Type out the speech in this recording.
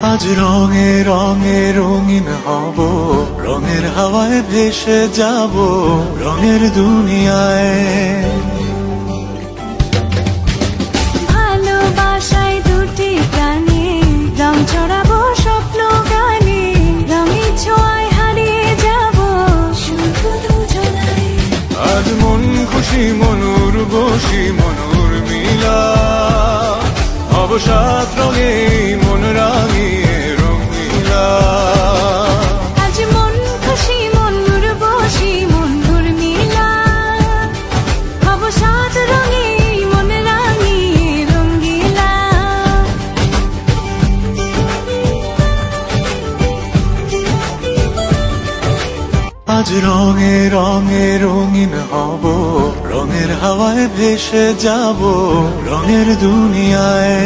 আজ রঙে রঙে রঙিন হব, রঙের হাওয়ায় ভেসে যাব রঙের দুনিয়ায়। ভালোবাসায় দুটি প্রাণী, রং ছড়াবো স্বপ্ন গানে, রঙের ছোঁয়ায় হারিয়ে যাব শুধু দুজনায়। আজ মন খুশি মনুর বসি মনুর মিলা, অবসাদ রঙে মন রাঙিয়ে রঙিলা। আজ মন খুশি মনুর বসি মনুর মিলা, অবসাদ রঙে মন রাঙিয়ে রঙিলা। আজ রঙে রঙে রঙিন হব, রঙের হাওয়ায় ভেসে যাব রঙের দুনিয়ায়।